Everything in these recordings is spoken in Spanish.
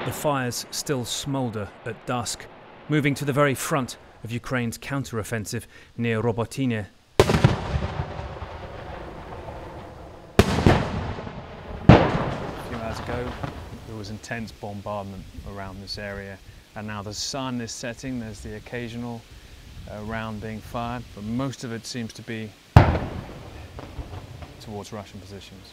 The fires still smoulder at dusk, moving to the very front of Ukraine's counter-offensive near Robotyne. A few hours ago, there was intense bombardment around this area, and now the sun is setting. There's the occasional round being fired, but most of it seems to be towards Russian positions.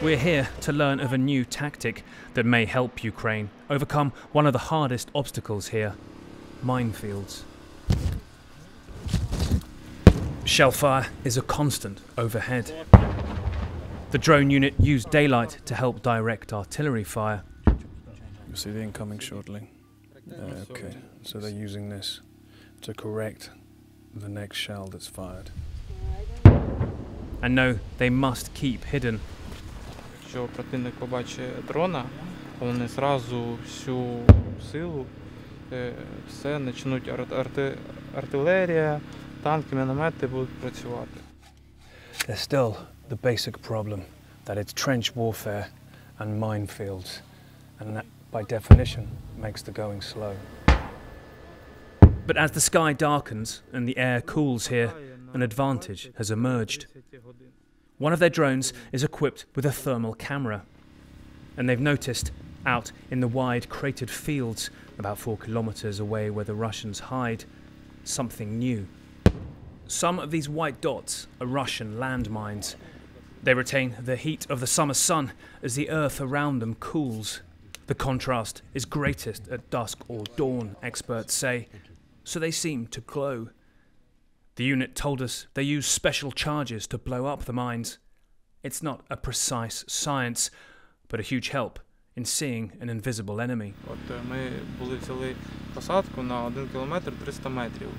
We're here to learn of a new tactic that may help Ukraine overcome one of the hardest obstacles here: minefields. Shellfire is a constant overhead. The drone unit used daylight to help direct artillery fire. You'll see the incoming shortly. Okay, so they're using this to correct the next shell that's fired. And no, they must keep hidden. Якщо противник побачить дрона, вони зразу всю силу, все почнуть артилерія, танки, міномети будуть працювати. There's still the basic problem that it's trench warfare and minefields, and that by definition makes the going slow. But as the sky darkens and the air cools here, an advantage has emerged. One of their drones is equipped with a thermal camera, and they've noticed, out in the wide cratered fields about 4 kilometers away where the Russians hide, something new. Some of these white dots are Russian landmines. They retain the heat of the summer sun as the earth around them cools. The contrast is greatest at dusk or dawn, experts say, so they seem to glow. The unit told us they use special charges to blow up the mines. It's not a precise science, but a huge help in seeing an invisible enemy. Ми взяли посадку на 1 кілометр 300 метрів.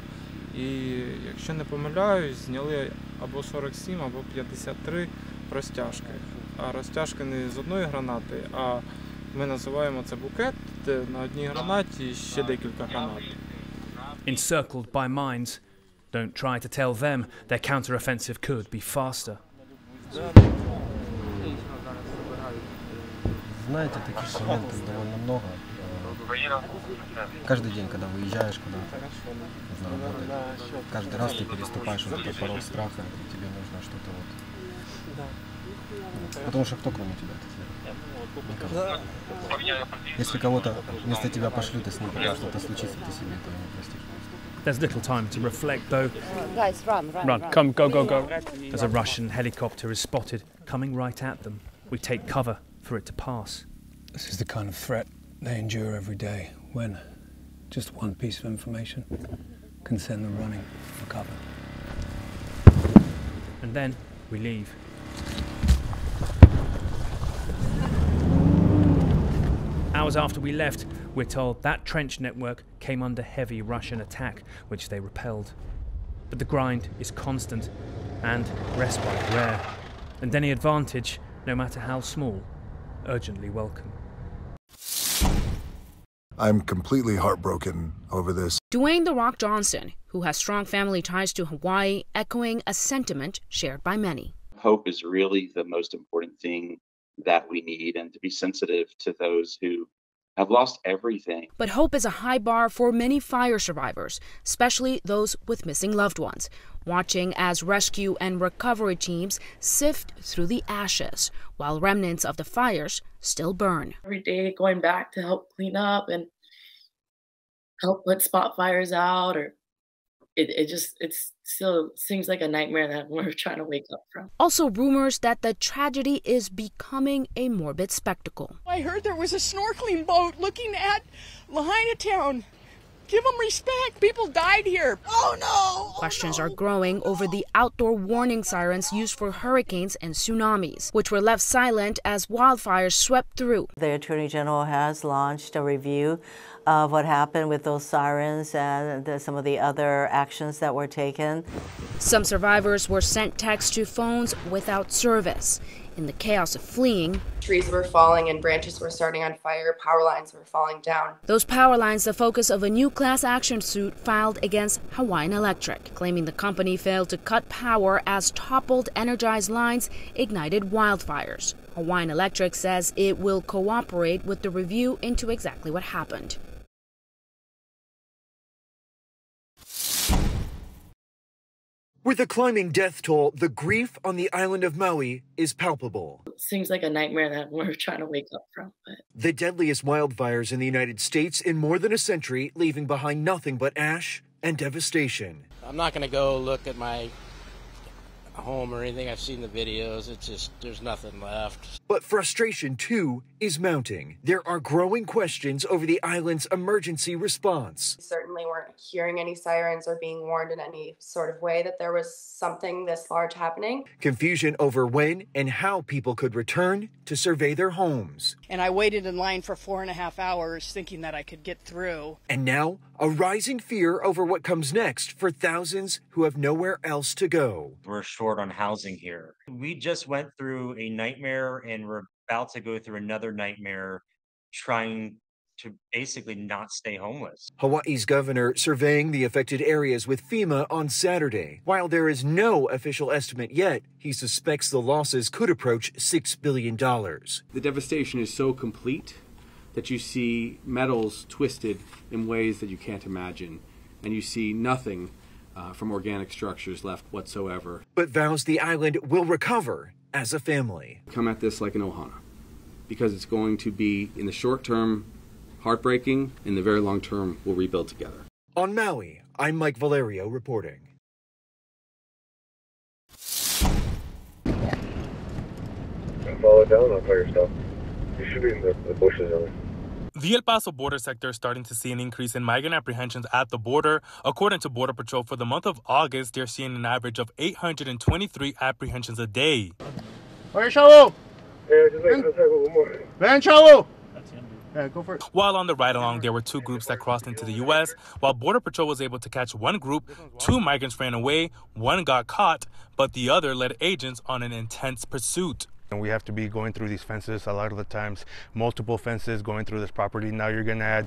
І, якщо не помиляюсь, зняли або 47, або 53 розтяжки. А розтяжки не з одної гранати, а ми називаємо це букет, де на одній гранаті ще декілька гранат. Encircled by mines, don't try to tell them their counter-offensive could be faster. Знаете, таких моментов довольно много. Каждый день, когда выезжаешь куда-то на работу, каждый раз ты переступаешь вот этот порог страха, и тебе нужно что-то вот. Потому что кто кроме тебя это сделает? Никого. Если кого-то вместо тебя пошлют, и с ним что-то случится, ты себе этого не простишь. There's little time to reflect, though. Guys, run. Come, go. As a Russian helicopter is spotted coming right at them, we take cover for it to pass. This is the kind of threat they endure every day, when just one piece of information can send them running for cover. And then we leave. Hours after we left, we're told that trench network came under heavy Russian attack, which they repelled. But the grind is constant and respite rare, and any advantage, no matter how small, urgently welcome. I'm completely heartbroken over this. Dwayne "The Rock" Johnson, who has strong family ties to Hawaii, echoing a sentiment shared by many. Hope is really the most important thing that we need, and to be sensitive to those who have lost everything. But hope is a high bar for many fire survivors, especially those with missing loved ones, watching as rescue and recovery teams sift through the ashes while remnants of the fires still burn. Every day going back to help clean up and help put spot fires out, or it still seems like a nightmare that we're trying to wake up from. Also rumors that the tragedy is becoming a morbid spectacle. I heard there was a snorkeling boat looking at Lahaina town. Give them respect. People died here. Oh, no! Questions are growing over the outdoor warning sirens used for hurricanes and tsunamis, which were left silent as wildfires swept through. The Attorney General has launched a review of what happened with those sirens and some of the other actions that were taken. Some survivors were sent texts to phones without service. In the chaos of fleeing, trees were falling and branches were starting on fire, power lines were falling down. Those power lines the focus of a new class action suit filed against Hawaiian Electric, claiming the company failed to cut power as toppled energized lines ignited wildfires. Hawaiian Electric says it will cooperate with the review into exactly what happened. With the climbing death toll, the grief on the island of Maui is palpable. It seems like a nightmare that we're trying to wake up from. But The deadliest wildfires in the United States in more than a century, leaving behind nothing but ash and devastation. I'm not going to go look at my home or anything. I've seen the videos. It's just, there's nothing left. But frustration, too, is mounting. There are growing questions over the island's emergency response. We certainly weren't hearing any sirens or being warned in any sort of way that there was something this large happening. Confusion over when and how people could return to survey their homes. And I waited in line for 4.5 hours thinking that I could get through. And now, a rising fear over what comes next for thousands who have nowhere else to go. We're short on housing here. We just went through a nightmare and we're about to go through another nightmare trying to basically not stay homeless. Hawaii's governor surveying the affected areas with FEMA on Saturday. While there is no official estimate yet, he suspects the losses could approach $6 billion. The devastation is so complete that you see metals twisted in ways that you can't imagine, and you see nothing from organic structures left whatsoever. But vows the island will recover as a family. Come at this like an ohana, because it's going to be, in the short term, heartbreaking. In the very long term, we'll rebuild together. On Maui, I'm Mike Valerio reporting. Follow down on fire stuff. You should be in the bushes on it. The El Paso border sector is starting to see an increase in migrant apprehensions at the border. According to Border Patrol, for the month of August, they're seeing an average of 823 apprehensions a day. Oye, chavo! Ven, chavo! Yeah, go for it. While on the ride-along, there were two groups that crossed into the U.S. While Border Patrol was able to catch one group, 2 migrants ran away, one got caught, but the other led agents on an intense pursuit. And we have to be going through these fences a lot of the times, multiple fences going through this property. Now you're going to add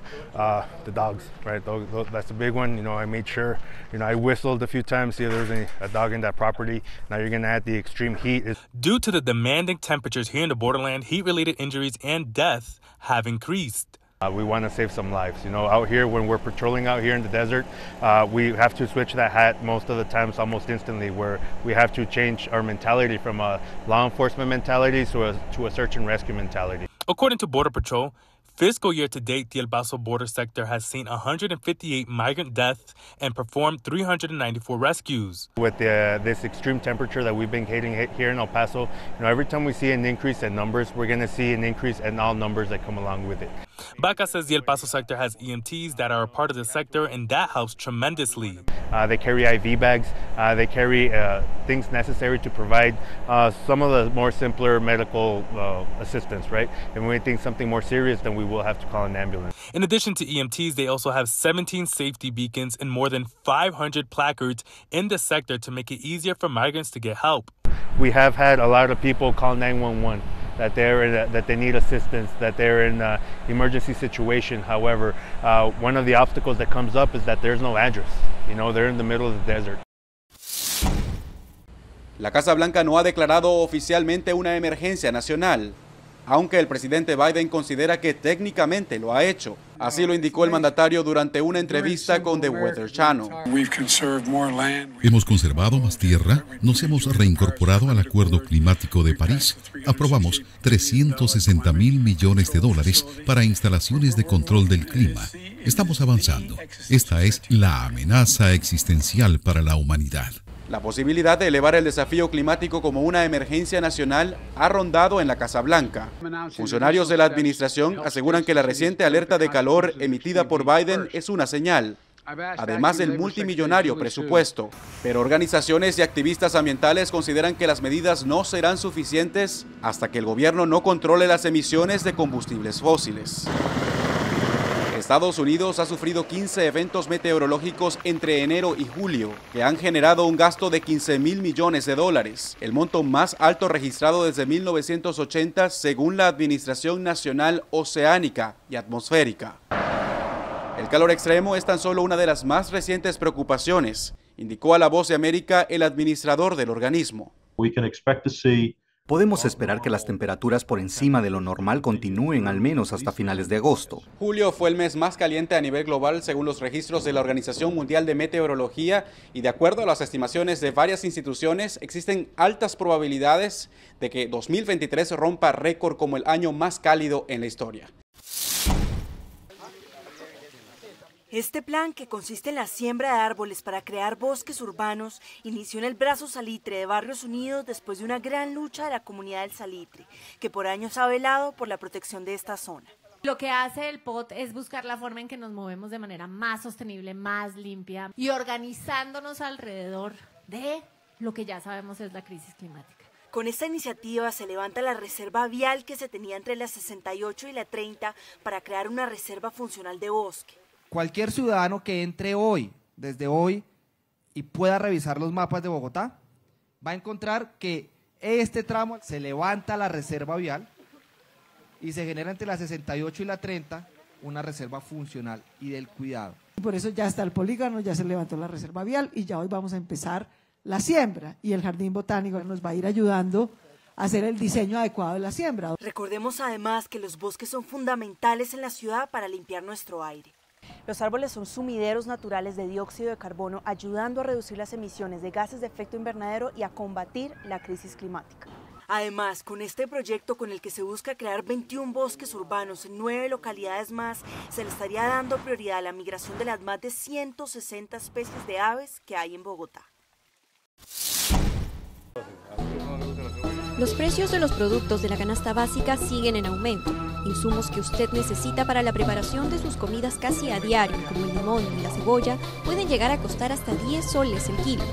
the dogs, right? That's a big one. You know, I made sure, I whistled a few times, see if there was a dog in that property. Now you're going to add the extreme heat. Due to the demanding temperatures here in the borderland, heat-related injuries and death have increased. We want to save some lives. Out here, when we're patrolling out here in the desert, we have to switch that hat most of the times, almost instantly, where we have to change our mentality from a law enforcement mentality to a search and rescue mentality. According to Border Patrol, fiscal year to date, the El Paso border sector has seen 158 migrant deaths and performed 394 rescues. With this extreme temperature that we've been getting here in El Paso, every time we see an increase in numbers, we're going to see an increase in all numbers that come along with it. Baca says the El Paso sector has EMTs that are a part of the sector, and that helps tremendously. They carry IV bags. They carry things necessary to provide some of the more simpler medical assistance, right? And when we think something more serious, then we will have to call an ambulance. In addition to EMTs, they also have 17 safety beacons and more than 500 placards in the sector to make it easier for migrants to get help. We have had a lot of people call 911. That they need assistance, that they're in an emergency situation. However, one of the obstacles that comes up is that there's no address. They're in the middle of the desert. La Casa Blanca no ha declarado oficialmente una emergencia nacional, aunque el presidente Biden considera que técnicamente lo ha hecho. Así lo indicó el mandatario durante una entrevista con The Weather Channel. Hemos conservado más tierra, nos hemos reincorporado al Acuerdo Climático de París, aprobamos $360 mil millones para instalaciones de control del clima. Estamos avanzando. Esta es la amenaza existencial para la humanidad. La posibilidad de elevar el desafío climático como una emergencia nacional ha rondado en la Casa Blanca. Funcionarios de la administración aseguran que la reciente alerta de calor emitida por Biden es una señal, además del multimillonario presupuesto. Pero organizaciones y activistas ambientales consideran que las medidas no serán suficientes hasta que el gobierno no controle las emisiones de combustibles fósiles. Estados Unidos ha sufrido 15 eventos meteorológicos entre enero y julio que han generado un gasto de $15 mil millones, el monto más alto registrado desde 1980 según la Administración Nacional Oceánica y Atmosférica. El calor extremo es tan solo una de las más recientes preocupaciones, indicó a La Voz de América el administrador del organismo. We can expect to see Podemos esperar que las temperaturas por encima de lo normal continúen al menos hasta finales de agosto. Julio fue el mes más caliente a nivel global según los registros de la Organización Mundial de Meteorología y de acuerdo a las estimaciones de varias instituciones, existen altas probabilidades de que 2023 rompa récord como el año más cálido en la historia. Este plan, que consiste en la siembra de árboles para crear bosques urbanos, inició en el Brazo Salitre de Barrios Unidos después de una gran lucha de la comunidad del Salitre, que por años ha velado por la protección de esta zona. Lo que hace el POT es buscar la forma en que nos movemos de manera más sostenible, más limpia y organizándonos alrededor de lo que ya sabemos es la crisis climática. Con esta iniciativa se levanta la reserva vial que se tenía entre la 68 y la 30 para crear una reserva funcional de bosque. Cualquier ciudadano que entre hoy, desde hoy, y pueda revisar los mapas de Bogotá, va a encontrar que este tramo se levanta la reserva vial y se genera entre la 68 y la 30 una reserva funcional y del cuidado. Por eso ya está el polígono, ya se levantó la reserva vial y ya hoy vamos a empezar la siembra y el jardín botánico nos va a ir ayudando a hacer el diseño adecuado de la siembra. Recordemos además que los bosques son fundamentales en la ciudad para limpiar nuestro aire. Los árboles son sumideros naturales de dióxido de carbono, ayudando a reducir las emisiones de gases de efecto invernadero y a combatir la crisis climática. Además, con este proyecto con el que se busca crear 21 bosques urbanos en 9 localidades más, se le estaría dando prioridad a la migración de las más de 160 especies de aves que hay en Bogotá. Los precios de los productos de la canasta básica siguen en aumento. Insumos que usted necesita para la preparación de sus comidas casi a diario, como el limón y la cebolla, pueden llegar a costar hasta 10 soles el kilo.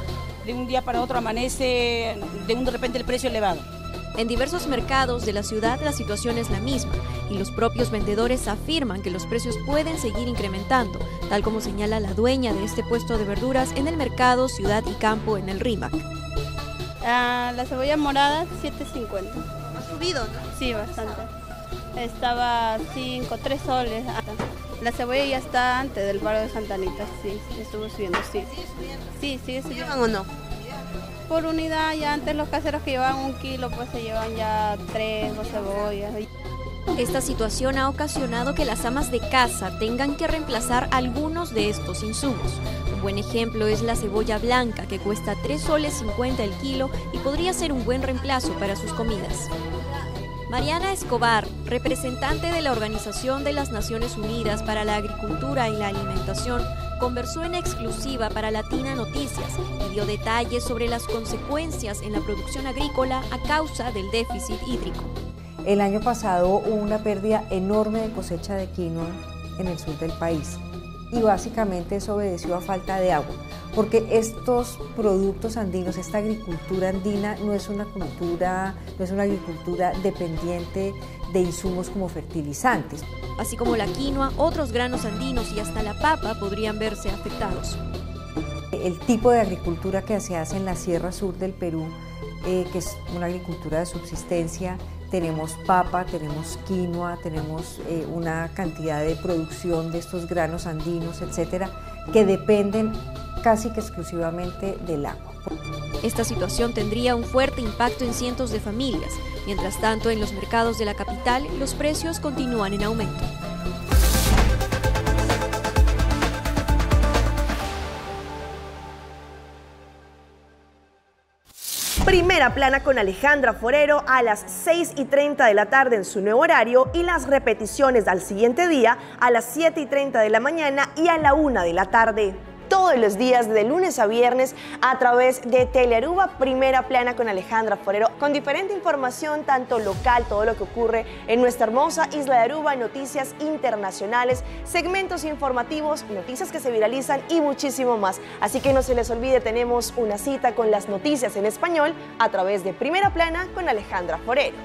De un día para otro amanece de repente el precio elevado. En diversos mercados de la ciudad la situación es la misma y los propios vendedores afirman que los precios pueden seguir incrementando, tal como señala la dueña de este puesto de verduras en el mercado Ciudad y Campo en el Rímac. La cebolla morada, 7.50. ¿Ha subido, no? Sí, bastante. Estaba 3 soles. La cebolla ya está antes del paro de Santa Anita, sí, estuvo subiendo, sí. ¿Sigue subiendo? Sí, sigue subiendo. ¿Llevan o no? Por unidad, ya antes los caseros que llevaban 1 kilo, pues se llevan ya 3 o cebollas. Esta situación ha ocasionado que las amas de casa tengan que reemplazar algunos de estos insumos. Un buen ejemplo es la cebolla blanca, que cuesta 3 soles 50 el kilo y podría ser un buen reemplazo para sus comidas. Mariana Escobar, representante de la Organización de las Naciones Unidas para la Agricultura y la Alimentación, conversó en exclusiva para Latina Noticias y dio detalles sobre las consecuencias en la producción agrícola a causa del déficit hídrico. El año pasado hubo una pérdida enorme de cosecha de quinoa en el sur del país y básicamente eso obedeció a falta de agua, porque estos productos andinos, esta agricultura andina no es una agricultura dependiente de insumos como fertilizantes. Así como la quinoa, otros granos andinos y hasta la papa podrían verse afectados. El tipo de agricultura que se hace en la Sierra Sur del Perú, que es una agricultura de subsistencia, tenemos papa, tenemos quinoa, tenemos una cantidad de producción de estos granos andinos, etcétera, que dependen casi que exclusivamente del agua. Esta situación tendría un fuerte impacto en cientos de familias. Mientras tanto, en los mercados de la capital, los precios continúan en aumento. Primera plana con Alejandra Forero a las 6:30 de la tarde en su nuevo horario y las repeticiones al siguiente día a las 7:30 de la mañana y a la 1 de la tarde. Todos los días de lunes a viernes a través de Telearuba, Primera Plana con Alejandra Forero, con diferente información tanto local, todo lo que ocurre en nuestra hermosa isla de Aruba, noticias internacionales, segmentos informativos, noticias que se viralizan y muchísimo más. Así que no se les olvide, tenemos una cita con las noticias en español a través de Primera Plana con Alejandra Forero.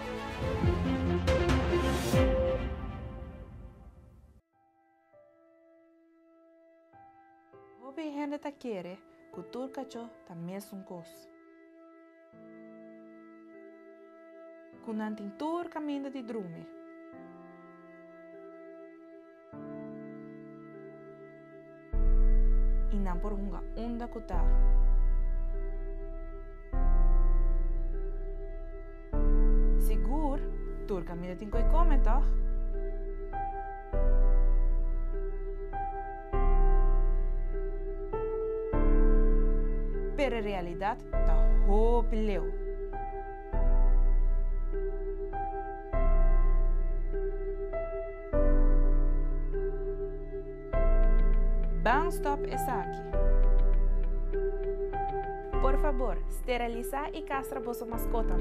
Gente te quiere, cultura cacho también es un cos. Kunantintur caminho de drume. Inam por unga unda kuta. cultura kami dating ko'y comment ah. Pero realidad ta hopileo. Bang stop es aquí. Por favor, steriliza y castra vuestra mascota.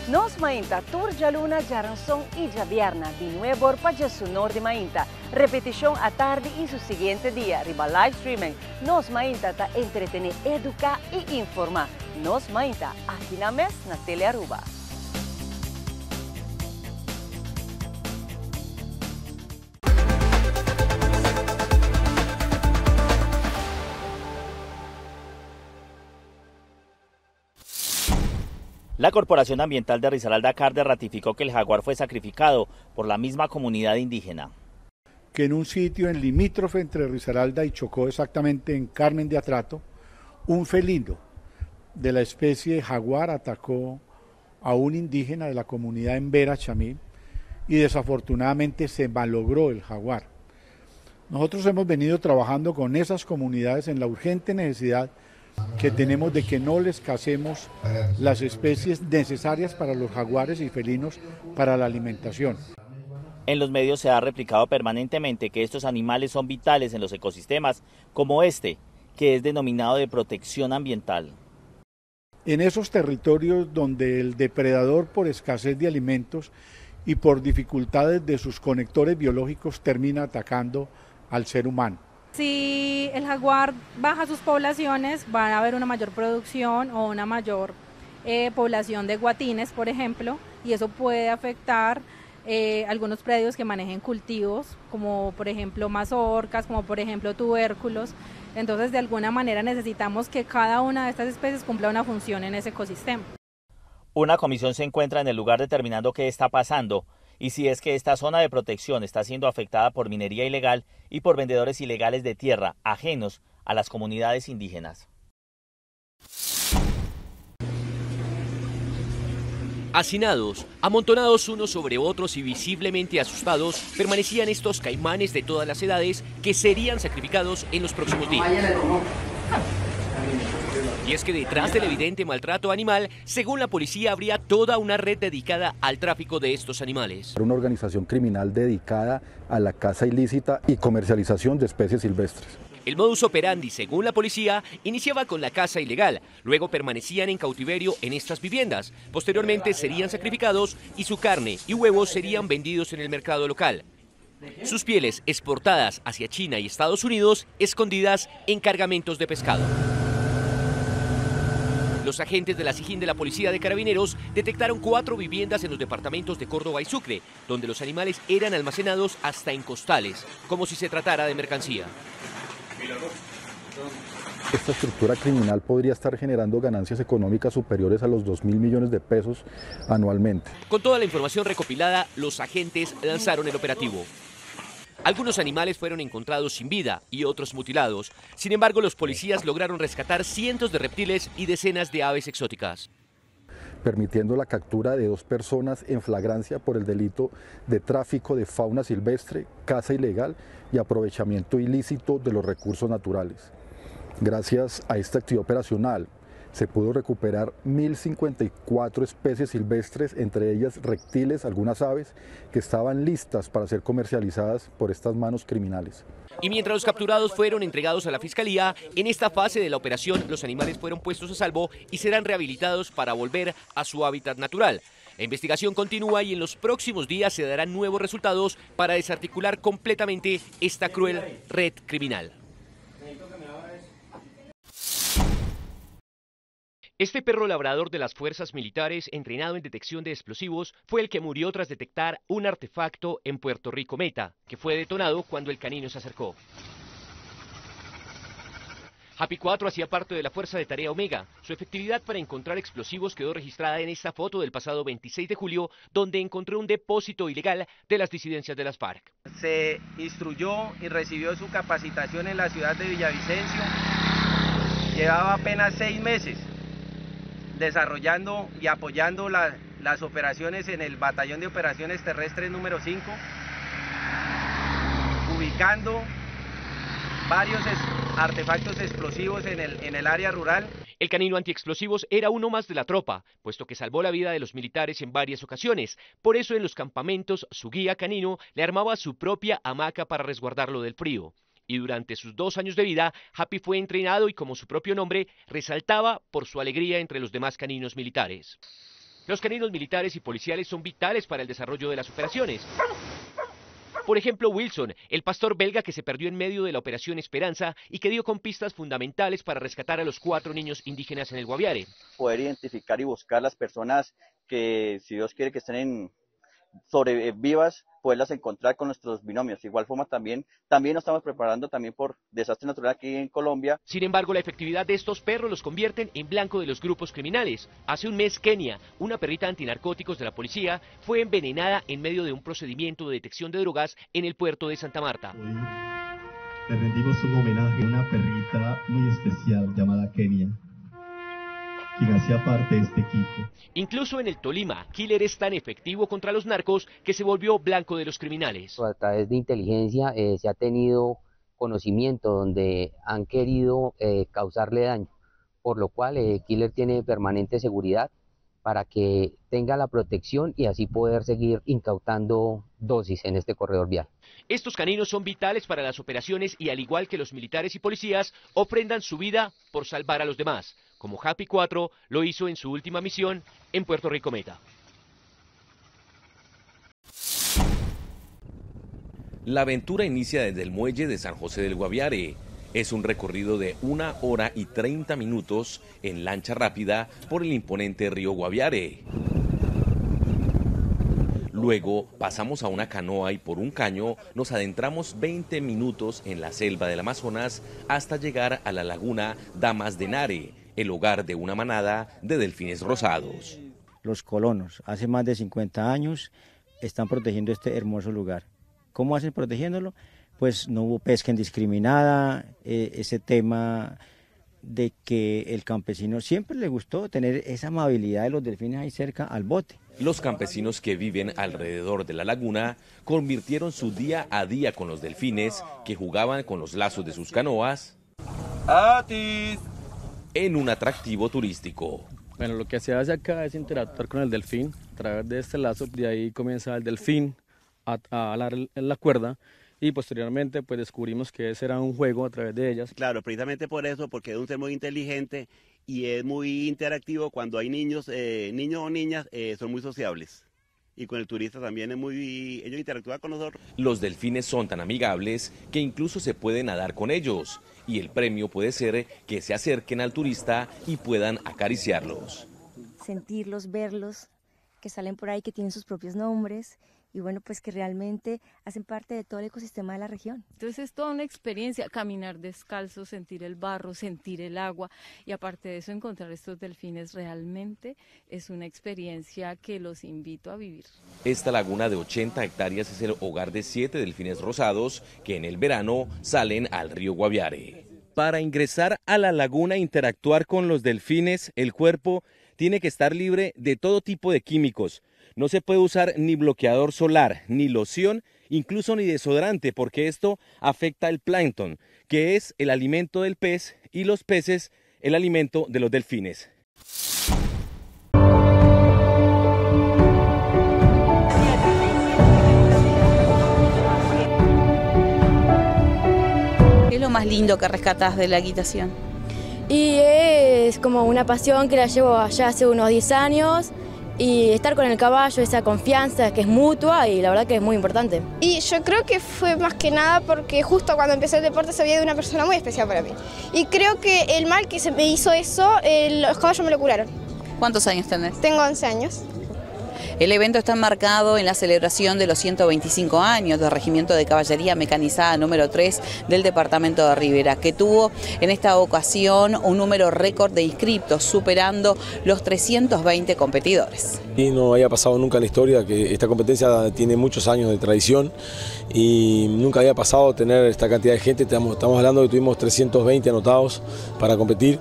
Nos mainta Turja Luna, Jaranson y Javierna, de nuevo para su norte mainta. Repetición a tarde y su siguiente día, riba live streaming. Nos mainta ta entretener, educar y informar. Nos mainta aquí na mes na Tele Aruba. La Corporación Ambiental de Risaralda-Carde ratificó que el jaguar fue sacrificado por la misma comunidad indígena. Que en un sitio en limítrofe entre Risaralda y Chocó, exactamente en Carmen de Atrato, un felino de la especie jaguar atacó a un indígena de la comunidad Embera Chamí y desafortunadamente se malogró el jaguar. Nosotros hemos venido trabajando con esas comunidades en la urgente necesidad que tenemos de que no les casemos las especies necesarias para los jaguares y felinos para la alimentación. En los medios se ha replicado permanentemente que estos animales son vitales en los ecosistemas, como este, que es denominado de protección ambiental. En esos territorios donde el depredador por escasez de alimentos y por dificultades de sus conectores biológicos termina atacando al ser humano. Si el jaguar baja sus poblaciones, va a haber una mayor producción o una mayor población de guatines, por ejemplo, y eso puede afectar algunos predios que manejen cultivos, como por ejemplo mazorcas, como por ejemplo tubérculos. Entonces, de alguna manera necesitamos que cada una de estas especies cumpla una función en ese ecosistema. Una comisión se encuentra en el lugar determinando qué está pasando y si es que esta zona de protección está siendo afectada por minería ilegal y por vendedores ilegales de tierra ajenos a las comunidades indígenas. Hacinados, amontonados unos sobre otros y visiblemente asustados, permanecían estos caimanes de todas las edades que serían sacrificados en los próximos días. Y es que detrás del evidente maltrato animal, según la policía, habría toda una red dedicada al tráfico de estos animales. Una organización criminal dedicada a la caza ilícita y comercialización de especies silvestres. El modus operandi, según la policía, iniciaba con la caza ilegal, luego permanecían en cautiverio en estas viviendas, posteriormente serían sacrificados y su carne y huevos serían vendidos en el mercado local. Sus pieles exportadas hacia China y Estados Unidos, escondidas en cargamentos de pescado. Los agentes de la SIJIN de la Policía de Carabineros detectaron 4 viviendas en los departamentos de Córdoba y Sucre, donde los animales eran almacenados hasta en costales, como si se tratara de mercancía. Esta estructura criminal podría estar generando ganancias económicas superiores a los 2.000 millones de pesos anualmente. Con toda la información recopilada, los agentes lanzaron el operativo. Algunos animales fueron encontrados sin vida y otros mutilados. Sin embargo, los policías lograron rescatar cientos de reptiles y decenas de aves exóticas, permitiendo la captura de 2 personas en flagrancia por el delito de tráfico de fauna silvestre, caza ilegal y aprovechamiento ilícito de los recursos naturales. Gracias a esta actividad operacional, se pudo recuperar 1.054 especies silvestres, entre ellas reptiles, algunas aves, que estaban listas para ser comercializadas por estas manos criminales. Y mientras los capturados fueron entregados a la Fiscalía, en esta fase de la operación los animales fueron puestos a salvo y serán rehabilitados para volver a su hábitat natural. La investigación continúa y en los próximos días se darán nuevos resultados para desarticular completamente esta cruel red criminal. Este perro labrador de las fuerzas militares, entrenado en detección de explosivos, fue el que murió tras detectar un artefacto en Puerto Rico Meta, que fue detonado cuando el canino se acercó. Happy 4 hacía parte de la Fuerza de Tarea Omega. Su efectividad para encontrar explosivos quedó registrada en esta foto del pasado 26 de julio, donde encontró un depósito ilegal de las disidencias de las FARC. Se instruyó y recibió su capacitación en la ciudad de Villavicencio. Llevaba apenas 6 meses desarrollando y apoyando las operaciones en el Batallón de Operaciones Terrestres número 5, ubicando varios artefactos explosivos en el área rural. El canino antiexplosivos era uno más de la tropa, puesto que salvó la vida de los militares en varias ocasiones. Por eso en los campamentos su guía canino le armaba su propia hamaca para resguardarlo del frío. Y durante sus 2 años de vida, Happy fue entrenado y, como su propio nombre, resaltaba por su alegría entre los demás caninos militares. Los caninos militares y policiales son vitales para el desarrollo de las operaciones. Por ejemplo, Wilson, el pastor belga que se perdió en medio de la Operación Esperanza y que dio con pistas fundamentales para rescatar a los 4 niños indígenas en el Guaviare. Poder identificar y buscar las personas que, si Dios quiere que estén vivas, poderlas encontrar con nuestros binomios. De igual forma también nos estamos preparando también por desastre natural aquí en Colombia. Sin embargo, la efectividad de estos perros los convierten en blanco de los grupos criminales. Hace un mes, Kenia, una perrita antinarcóticos de la policía, fue envenenada en medio de un procedimiento de detección de drogas en el puerto de Santa Marta. Hoy le rendimos un homenaje a una perrita muy especial llamada Kenia, quien hacía parte de este equipo. Incluso en el Tolima, Killer es tan efectivo contra los narcos que se volvió blanco de los criminales. A través de inteligencia se ha tenido conocimiento donde han querido causarle daño, por lo cual Killer tiene permanente seguridad para que tenga la protección y así poder seguir incautando dosis en este corredor vial. Estos caninos son vitales para las operaciones y, al igual que los militares y policías, ofrendan su vida por salvar a los demás, como Happy 4 lo hizo en su última misión en Puerto Rico Meta. La aventura inicia desde el muelle de San José del Guaviare. Es un recorrido de 1 hora y 30 minutos en lancha rápida por el imponente río Guaviare. Luego pasamos a una canoa y por un caño nos adentramos 20 minutos en la selva del Amazonas hasta llegar a la laguna Damas de Nare, el hogar de una manada de delfines rosados. Los colonos, hace más de 50 años, están protegiendo este hermoso lugar. ¿Cómo hacen protegiéndolo? Pues no hubo pesca indiscriminada, ese tema de que el campesino siempre le gustó tener esa amabilidad de los delfines ahí cerca al bote. Los campesinos que viven alrededor de la laguna convirtieron su día a día con los delfines que jugaban con los lazos de sus canoas en un atractivo turístico. Bueno, lo que se hace acá es interactuar con el delfín a través de este lazo. De ahí comienza el delfín a alar en la cuerda y posteriormente pues descubrimos que ese era un juego a través de ellas. Claro, precisamente por eso, porque es un ser muy inteligente y es muy interactivo. Cuando hay niños o niñas son muy sociables. Y con el turista también ellos interactúan con nosotros. Los delfines son tan amigables que incluso se puede nadar con ellos. Y el premio puede ser que se acerquen al turista y puedan acariciarlos. Sentirlos, verlos, que salen por ahí, que tienen sus propios nombres y bueno, pues que realmente hacen parte de todo el ecosistema de la región. Entonces es toda una experiencia, caminar descalzo, sentir el barro, sentir el agua y aparte de eso encontrar estos delfines realmente es una experiencia que los invito a vivir. Esta laguna de 80 hectáreas es el hogar de 7 delfines rosados que en el verano salen al río Guaviare. Para ingresar a la laguna e interactuar con los delfines, el cuerpo tiene que estar libre de todo tipo de químicos. No se puede usar ni bloqueador solar, ni loción, incluso ni desodorante, porque esto afecta el plancton, que es el alimento del pez, y los peces, el alimento de los delfines. ¿Qué es lo más lindo que rescatás de la equitación? Y es como una pasión que la llevo allá hace unos 10 años y estar con el caballo, esa confianza que es mutua y la verdad que es muy importante. Y yo creo que fue más que nada porque justo cuando empecé el deporte sabía de una persona muy especial para mí. Y creo que el mal que se me hizo eso, los caballos me lo curaron. ¿Cuántos años tenés? Tengo 11 años. El evento está enmarcado en la celebración de los 125 años del Regimiento de Caballería Mecanizada número 3 del departamento de Rivera, que tuvo en esta ocasión un número récord de inscriptos, superando los 320 competidores. Y no había pasado nunca en la historia, que esta competencia tiene muchos años de tradición y nunca había pasado tener esta cantidad de gente. Estamos hablando de que tuvimos 320 anotados para competir.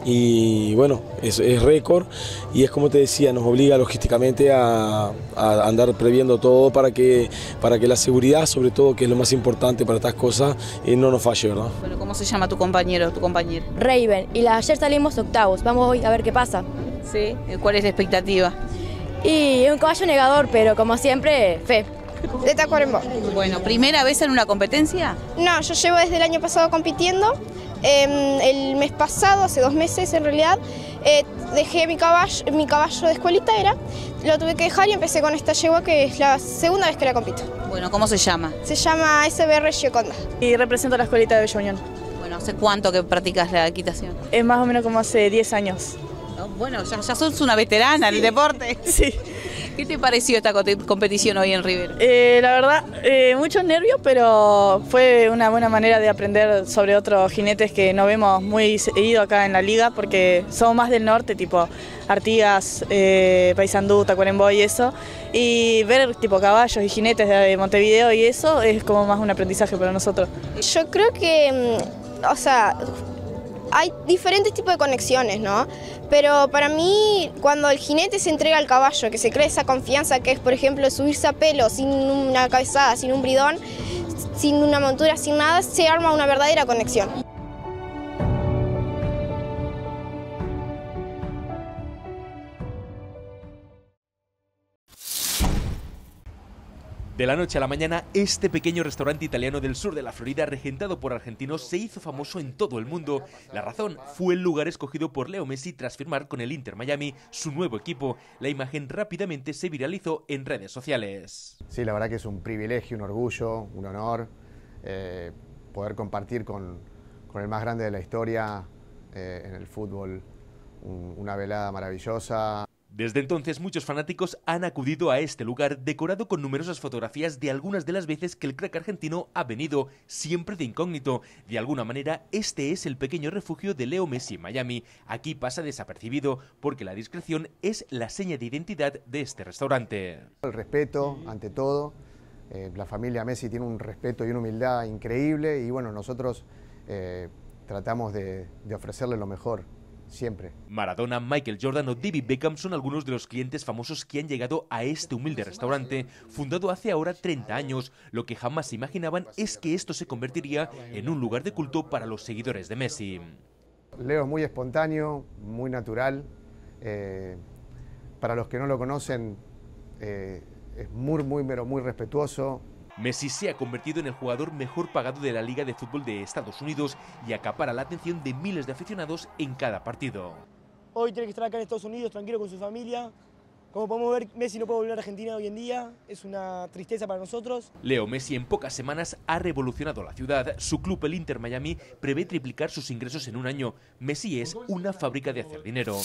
Y bueno, es récord y es como te decía, nos obliga logísticamente a andar previendo todo para que la seguridad, sobre todo, que es lo más importante para estas cosas, no nos falle, ¿verdad? Bueno, ¿cómo se llama tu compañero o tu compañera? Raven, y ayer salimos octavos, vamos hoy a ver qué pasa. Sí, ¿cuál es la expectativa? Y un caballo negador, pero como siempre, fe. De Tacuarembó. Bueno, ¿primera vez en una competencia? No, yo llevo desde el año pasado compitiendo. El mes pasado, hace 2 meses en realidad, dejé mi caballo de escuelita lo tuve que dejar y empecé con esta yegua que es la segunda vez que la compito. Bueno, ¿cómo se llama? Se llama SBR Gioconda. Y represento la escuelita de Bella Unión. Bueno, ¿hace cuánto que practicas la equitación? Es más o menos como hace 10 años. ¿No? Bueno, ya sos una veterana en el deporte. Sí. ¿Qué te pareció esta competición hoy en Rivera? La verdad, muchos nervios, pero fue una buena manera de aprender sobre otros jinetes que no vemos muy seguido acá en la liga, porque somos más del norte, tipo Artigas, Paysandú, Tacuarembó y eso, y ver tipo caballos y jinetes de Montevideo y eso es como más un aprendizaje para nosotros. Yo creo que, hay diferentes tipos de conexiones, ¿no? Pero para mí, cuando el jinete se entrega al caballo, que se crea esa confianza que es, por ejemplo, subirse a pelo sin una cabezada, sin un bridón, sin una montura, sin nada, se arma una verdadera conexión. De la noche a la mañana, este pequeño restaurante italiano del sur de la Florida, regentado por argentinos, se hizo famoso en todo el mundo. La razón fue el lugar escogido por Leo Messi tras firmar con el Inter Miami, su nuevo equipo. La imagen rápidamente se viralizó en redes sociales. Sí, la verdad que es un privilegio, un orgullo, un honor poder compartir con el más grande de la historia en el fútbol, una velada maravillosa. Desde entonces, muchos fanáticos han acudido a este lugar, decorado con numerosas fotografías de algunas de las veces que el crack argentino ha venido, siempre de incógnito. De alguna manera, este es el pequeño refugio de Leo Messi en Miami. Aquí pasa desapercibido, porque la discreción es la seña de identidad de este restaurante. El respeto, ante todo. La familia Messi tiene un respeto y una humildad increíble, y bueno, nosotros tratamos de ofrecerle lo mejor. Siempre. Maradona, Michael Jordan o David Beckham son algunos de los clientes famosos que han llegado a este humilde restaurante, fundado hace ahora 30 años. Lo que jamás se imaginaban es que esto se convertiría en un lugar de culto para los seguidores de Messi. Leo es muy espontáneo, muy natural. Para los que no lo conocen, es muy respetuoso. Messi se ha convertido en el jugador mejor pagado de la Liga de Fútbol de Estados Unidos y acapara la atención de miles de aficionados en cada partido. Hoy tiene que estar acá en Estados Unidos, tranquilo con su familia. Como podemos ver, Messi no puede volver a Argentina hoy en día, es una tristeza para nosotros. Leo Messi en pocas semanas ha revolucionado la ciudad. Su club, el Inter Miami, prevé triplicar sus ingresos en un año. Messi es una fábrica de hacer dinero.